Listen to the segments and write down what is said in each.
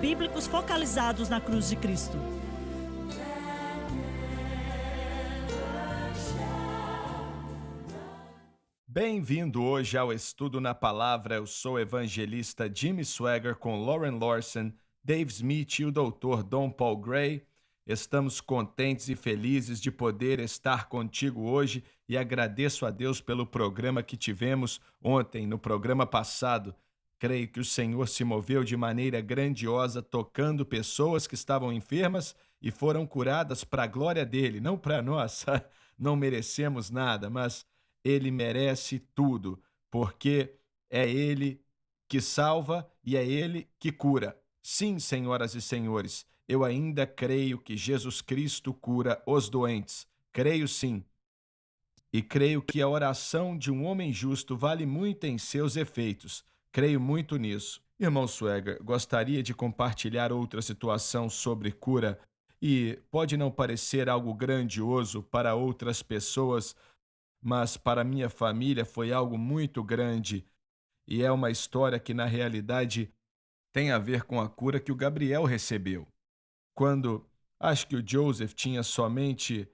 bíblicos focalizados na cruz de Cristo. Bem-vindo hoje ao Estudo na Palavra. Eu sou o evangelista Jimmy Swaggart com Lauren Lawson, Dave Smith e o Dr. Don Paul Gray. Estamos contentes e felizes de poder estar contigo hoje e agradeço a Deus pelo programa que tivemos ontem, no programa passado. Creio que o Senhor se moveu de maneira grandiosa, tocando pessoas que estavam enfermas e foram curadas para a glória dele, não para nós. Não merecemos nada, mas ele merece tudo, porque é ele que salva e é ele que cura. Sim, senhoras e senhores, eu ainda creio que Jesus Cristo cura os doentes. Creio sim. E creio que a oração de um homem justo vale muito em seus efeitos. Creio muito nisso. Irmão Swaggart, gostaria de compartilhar outra situação sobre cura e pode não parecer algo grandioso para outras pessoas, mas para minha família foi algo muito grande e é uma história que na realidade tem a ver com a cura que o Gabriel recebeu. Quando acho que o Joseph tinha somente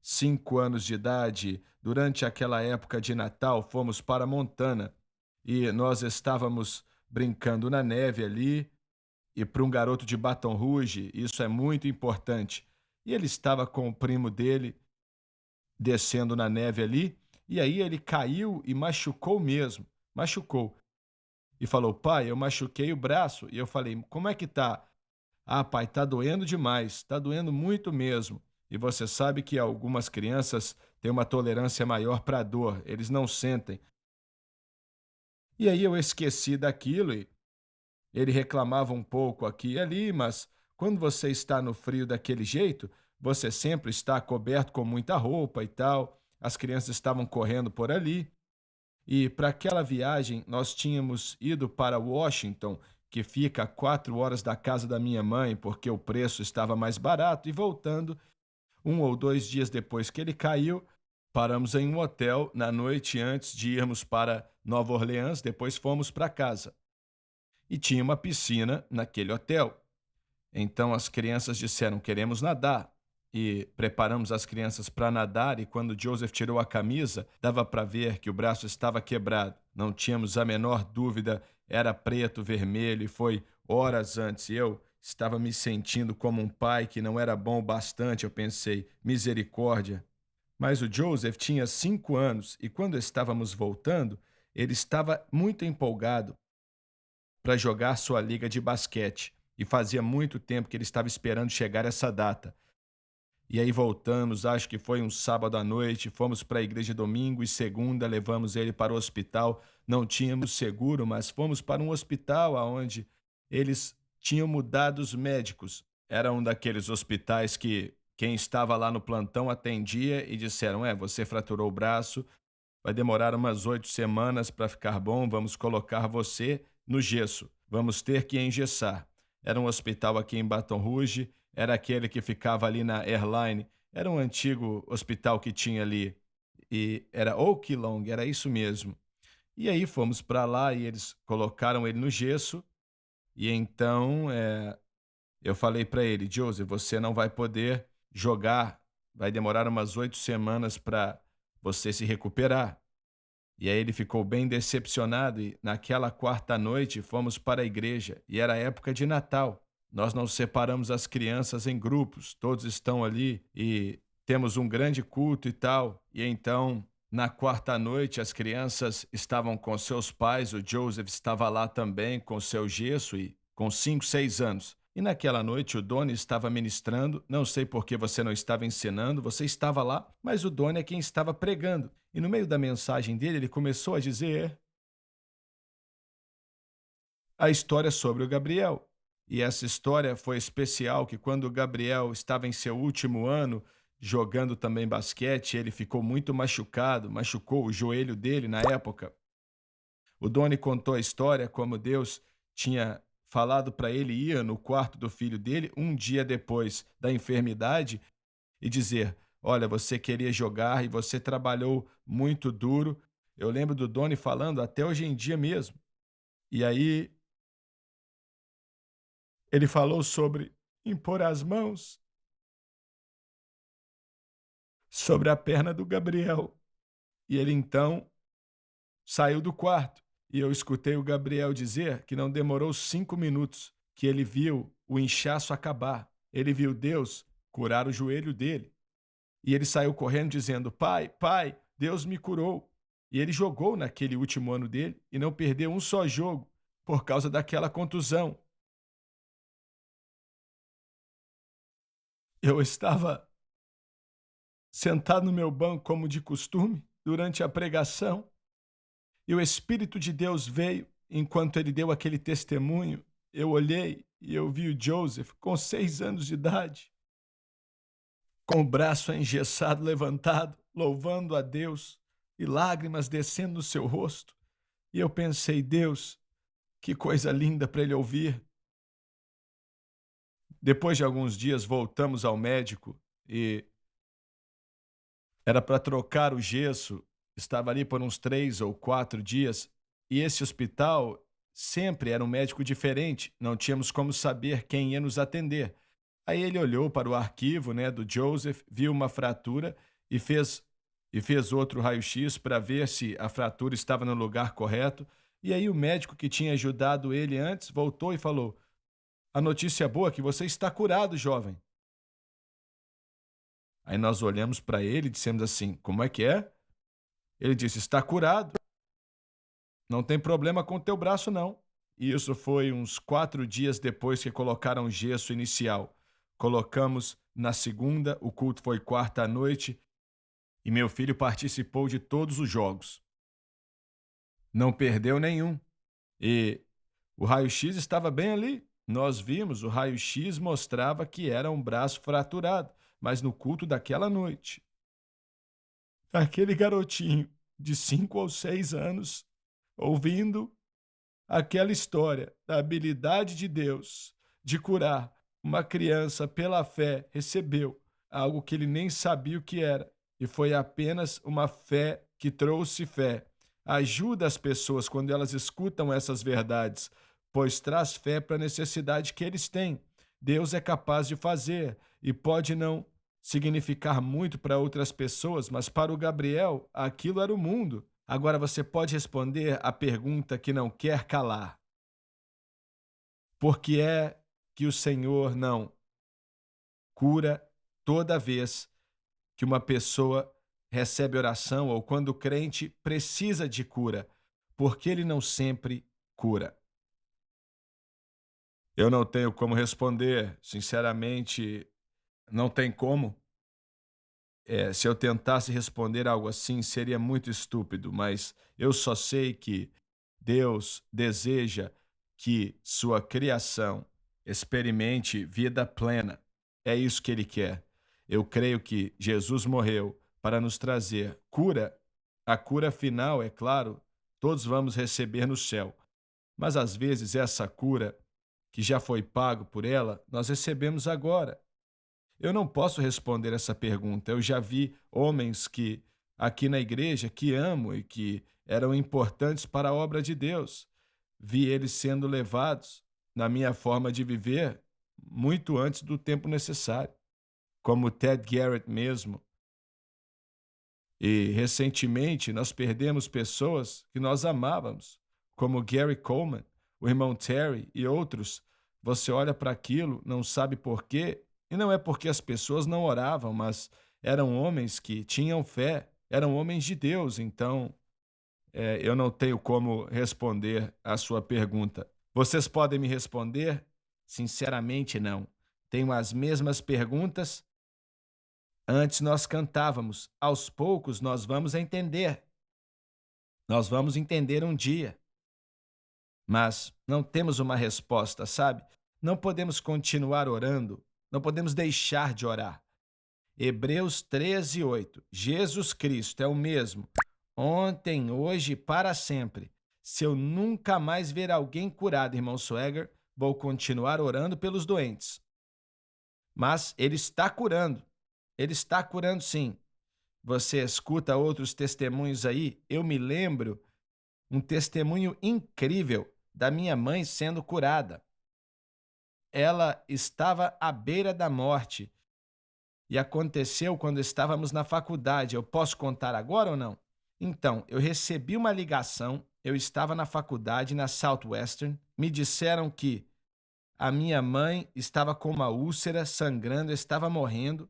5 anos de idade, durante aquela época de Natal, fomos para Montana e nós estávamos brincando na neve ali. E para um garoto de Baton Rouge, isso é muito importante. E ele estava com o primo dele descendo na neve ali, e aí ele caiu e machucou mesmo, machucou. E falou: pai, eu machuquei o braço. E eu falei: como é que tá? Ah, pai, tá doendo demais, tá doendo muito mesmo. E você sabe que algumas crianças têm uma tolerância maior para a dor, eles não sentem. E aí eu esqueci daquilo e ele reclamava um pouco aqui e ali, mas quando você está no frio daquele jeito, você sempre está coberto com muita roupa e tal. As crianças estavam correndo por ali. E para aquela viagem, nós tínhamos ido para Washington, que fica a 4 horas da casa da minha mãe, porque o preço estava mais barato, e voltando, 1 ou 2 dias depois que ele caiu, paramos em um hotel na noite antes de irmos para Nova Orleans, depois fomos para casa. E tinha uma piscina naquele hotel. Então as crianças disseram: queremos nadar. E preparamos as crianças para nadar, e quando Joseph tirou a camisa, dava para ver que o braço estava quebrado. Não tínhamos a menor dúvida, era preto, vermelho, e foi horas antes. E eu estava me sentindo como um pai que não era bom o bastante. Eu pensei: misericórdia. Mas o Joseph tinha 5 anos, e quando estávamos voltando, ele estava muito empolgado para jogar sua liga de basquete. E fazia muito tempo que ele estava esperando chegar essa data. E aí voltamos, acho que foi um sábado à noite, fomos para a igreja domingo e segunda levamos ele para o hospital. Não tínhamos seguro, mas fomos para um hospital onde eles tinham mudado os médicos. Era um daqueles hospitais que quem estava lá no plantão atendia e disseram: você fraturou o braço, vai demorar umas 8 semanas para ficar bom, vamos colocar você no gesso, vamos ter que engessar. Era um hospital aqui em Baton Rouge, era aquele que ficava ali na Airline, era um antigo hospital que tinha ali, e era Oak Long, era isso mesmo. E aí fomos para lá e eles colocaram ele no gesso, e então eu falei para ele: Joseph, você não vai poder jogar, vai demorar umas 8 semanas para você se recuperar. E aí ele ficou bem decepcionado e naquela quarta noite fomos para a igreja e era época de Natal. Nós não separamos as crianças em grupos, todos estão ali e temos um grande culto e tal. E então, na quarta noite, as crianças estavam com seus pais, o Joseph estava lá também com seu gesso e com 5, 6 anos. E naquela noite o Doni estava ministrando, não sei por que você não estava ensinando, você estava lá, mas o Doni é quem estava pregando. E no meio da mensagem dele, ele começou a dizer a história sobre o Gabriel. E essa história foi especial, que quando o Gabriel estava em seu último ano, jogando também basquete, ele ficou muito machucado, machucou o joelho dele na época. O Doni contou a história como Deus tinha falado para ele ir no quarto do filho dele um dia depois da enfermidade e dizer: olha, você queria jogar e você trabalhou muito duro. Eu lembro do Doni falando até hoje em dia mesmo. E aí Ele falou sobre impor as mãos sobre a perna do Gabriel. E ele então saiu do quarto. E eu escutei o Gabriel dizer que não demorou 5 minutos que ele viu o inchaço acabar. Ele viu Deus curar o joelho dele. E ele saiu correndo dizendo: Pai, pai, Deus me curou. E ele jogou naquele último ano dele e não perdeu um só jogo por causa daquela contusão. Eu estava sentado no meu banco como de costume durante a pregação e o Espírito de Deus veio enquanto ele deu aquele testemunho. Eu olhei e eu vi o Joseph com 6 anos de idade, com o braço engessado levantado, louvando a Deus e lágrimas descendo no seu rosto. E eu pensei: Deus, que coisa linda para ele ouvir. Depois de alguns dias voltamos ao médico e era para trocar o gesso, estava ali por uns 3 ou 4 dias, e esse hospital sempre era um médico diferente, não tínhamos como saber quem ia nos atender. Aí ele olhou para o arquivo, né, do Joseph, viu uma fratura e fez outro raio-x para ver se a fratura estava no lugar correto. E aí o médico que tinha ajudado ele antes voltou e falou: a notícia boa é que você está curado, jovem. Aí nós olhamos para ele e dissemos assim: como é que é? Ele disse: está curado. Não tem problema com o teu braço, não. E isso foi uns 4 dias depois que colocaram o gesso inicial. Colocamos na segunda, o culto foi quarta à noite e meu filho participou de todos os jogos. Não perdeu nenhum. E o raio-x estava bem ali. Nós vimos, o raio-x mostrava que era um braço fraturado, mas no culto daquela noite, aquele garotinho de 5 ou 6 anos, ouvindo aquela história da habilidade de Deus de curar uma criança pela fé, recebeu algo que ele nem sabia o que era, e foi apenas uma fé que trouxe fé. Ajuda as pessoas quando elas escutam essas verdades, pois traz fé para a necessidade que eles têm. Deus é capaz de fazer e pode não significar muito para outras pessoas, mas para o Gabriel, aquilo era o mundo. Agora você pode responder a pergunta que não quer calar: por que é que o Senhor não cura toda vez que uma pessoa recebe oração ou quando o crente precisa de cura? Por que ele não sempre cura? Eu não tenho como responder, sinceramente, não tem como. Se eu tentasse responder algo assim, seria muito estúpido, mas eu só sei que Deus deseja que sua criação experimente vida plena. É isso que ele quer. Eu creio que Jesus morreu para nos trazer cura. A cura final, é claro, todos vamos receber no céu. Mas às vezes essa cura, que já foi pago por ela, nós recebemos agora. Eu não posso responder essa pergunta. Eu já vi homens que aqui na igreja que amo e que eram importantes para a obra de Deus. Vi eles sendo levados na minha forma de viver muito antes do tempo necessário, como Ted Garrett mesmo. E recentemente nós perdemos pessoas que nós amávamos, como Gary Coleman, o irmão Terry e outros. Você olha para aquilo, não sabe por quê, e não é porque as pessoas não oravam, mas eram homens que tinham fé, eram homens de Deus. Então, eu não tenho como responder a sua pergunta. Vocês podem me responder? Sinceramente, não. Tenho as mesmas perguntas. Antes nós cantávamos, aos poucos nós vamos entender. Nós vamos entender um dia. Mas não temos uma resposta, sabe? Não podemos continuar orando, não podemos deixar de orar. Hebreus 13:8. Jesus Cristo é o mesmo, ontem, hoje e para sempre. Se eu nunca mais ver alguém curado, irmão Swagger, vou continuar orando pelos doentes. Mas ele está curando. Ele está curando, sim. Você escuta outros testemunhos aí? Eu me lembro um testemunho incrível da minha mãe sendo curada. ela estava à beira da morte. E aconteceu quando estávamos na faculdade. Eu posso contar agora ou não? Então, eu recebi uma ligação, eu estava na faculdade, na Southwestern, me disseram que a minha mãe estava com uma úlcera, sangrando, estava morrendo,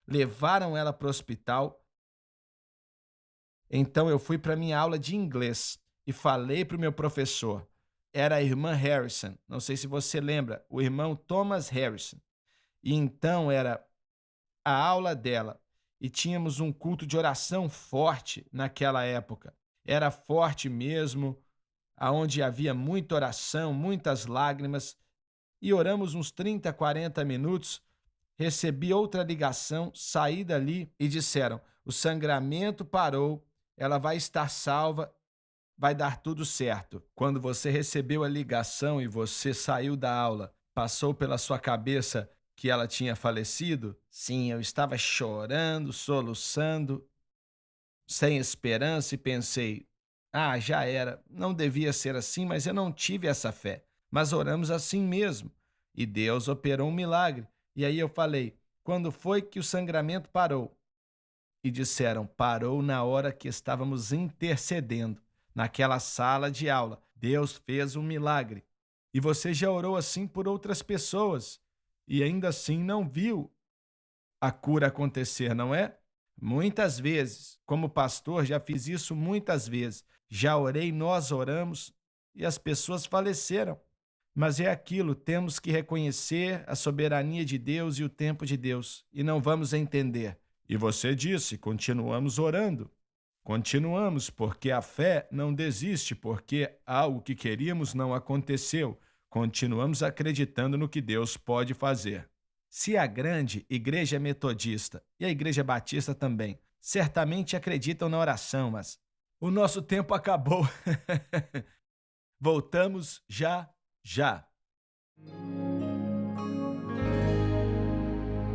levaram ela para o hospital. Então eu fui para minha aula de inglês e falei para o meu professor. Era a irmã Harrison, não sei se você lembra, o irmão Thomas Harrison. E então era a aula dela e tínhamos um culto de oração forte naquela época. Era forte mesmo, aonde havia muita oração, muitas lágrimas, e oramos uns 30, 40 minutos. Recebi outra ligação, saí dali e disseram: o sangramento parou, ela vai estar salva, vai dar tudo certo. Quando você recebeu a ligação e você saiu da aula, passou pela sua cabeça que ela tinha falecido? Sim, eu estava chorando, soluçando, sem esperança e pensei: ah, já era, não devia ser assim, mas eu não tive essa fé. Mas oramos assim mesmo e Deus operou um milagre. E aí eu falei: quando foi que o sangramento parou? E disseram: parou na hora que estávamos intercedendo, naquela sala de aula. Deus fez um milagre. E você já orou assim por outras pessoas e ainda assim não viu a cura acontecer, não é? Muitas vezes, como pastor, já fiz isso muitas vezes. Já orei, nós oramos e as pessoas faleceram. Mas é aquilo, temos que reconhecer a soberania de Deus e o tempo de Deus, e não vamos entender. E você disse, continuamos orando. Continuamos, porque a fé não desiste, porque algo que queríamos não aconteceu. Continuamos acreditando no que Deus pode fazer. Se a grande igreja metodista e a igreja batista também certamente acreditam na oração, mas o nosso tempo acabou. Voltamos já, já.